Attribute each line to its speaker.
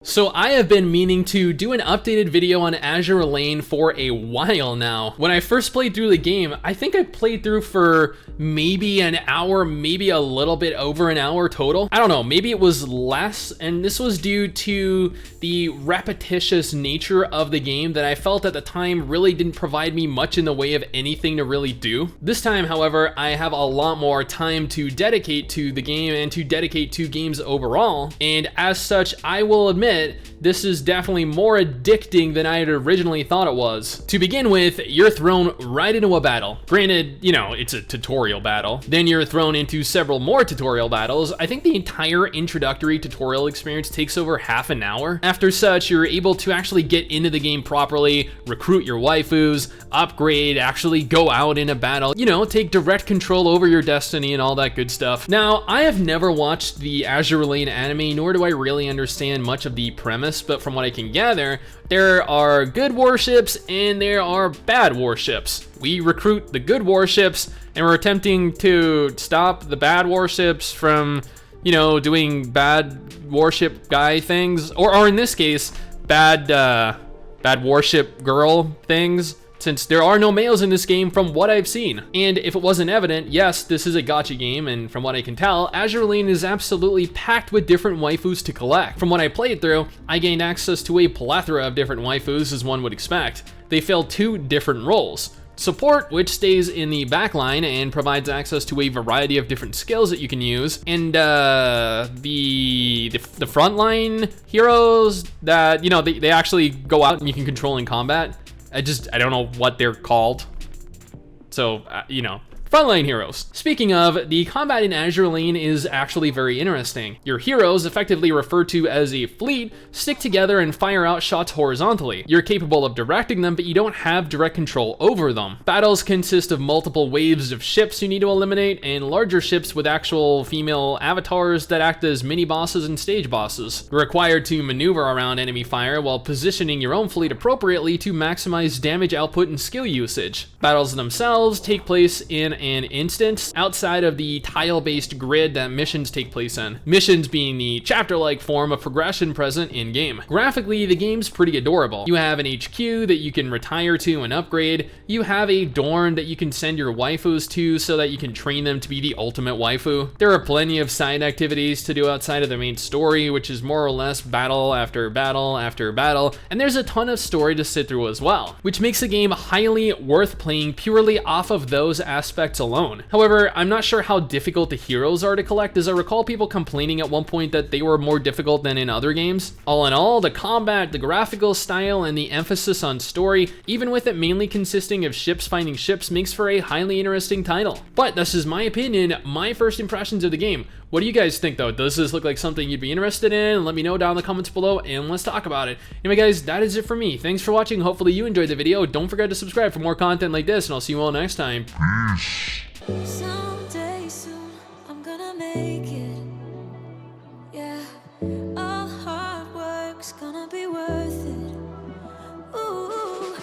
Speaker 1: So I have been meaning to do an updated video on Azur Lane for a while now. When I first played through the game, I think I played through for maybe an hour, maybe a little bit over an hour total. I don't know, maybe it was less, and this was due to the repetitious nature of the game that I felt at the time really didn't provide me much in the way of anything to really do. This time, however, I have a lot more time to dedicate to the game and to dedicate to games overall, and as such, I will admit this is definitely more addicting than I had originally thought it was. To begin with, you're thrown right into a battle. Granted, you know, it's a tutorial battle. Then you're thrown into several more tutorial battles. I think the entire introductory tutorial experience takes over half an hour. After such, you're able to actually get into the game properly, recruit your waifus, upgrade, actually go out in a battle, you know, take direct control over your destiny and all that good stuff. Now, I have never watched the Azur Lane anime, nor do I really understand much of the premise, but from what I can gather, there are good warships and there are bad warships. We recruit the good warships and we're attempting to stop the bad warships from, you know, doing bad warship guy things, or in this case, bad warship girl things, since there are no males in this game from what I've seen. And if it wasn't evident, yes, this is a gacha game, and from what I can tell, Azur Lane is absolutely packed with different waifus to collect. From what I played through, I gained access to a plethora of different waifus, as one would expect. They fill two different roles. Support, which stays in the backline and provides access to a variety of different skills that you can use, and the frontline heroes that, you know, they actually go out and you can control in combat. I don't know what they're called. So, you know, frontline heroes. Speaking of, the combat in Azur Lane is actually very interesting. Your heroes, effectively referred to as a fleet, stick together and fire out shots horizontally. You're capable of directing them, but you don't have direct control over them. Battles consist of multiple waves of ships you need to eliminate, and larger ships with actual female avatars that act as mini-bosses and stage bosses. You're required to maneuver around enemy fire while positioning your own fleet appropriately to maximize damage output and skill usage. Battles themselves take place in an instance outside of the tile-based grid that missions take place in. Missions being the chapter-like form of progression present in-game. Graphically, the game's pretty adorable. You have an HQ that you can retire to and upgrade. You have a dorm that you can send your waifus to so that you can train them to be the ultimate waifu. There are plenty of side activities to do outside of the main story, which is more or less battle after battle after battle, and there's a ton of story to sit through as well, which makes the game highly worth playing purely off of those aspects alone. However, I'm not sure how difficult the heroes are to collect, as I recall people complaining at one point that they were more difficult than in other games. All in all, the combat, the graphical style, and the emphasis on story, even with it mainly consisting of ships finding ships, makes for a highly interesting title. But this is my opinion, my first impressions of the game. What do you guys think though? Does this look like something you'd be interested in? Let me know down in the comments below and let's talk about it. Anyway guys, that is it for me. Thanks for watching. Hopefully you enjoyed the video. Don't forget to subscribe for more content like this, and I'll see you all next time. Peace.
Speaker 2: Someday soon I'm gonna make it. Yeah, all hard work's gonna be worth it. Ooh,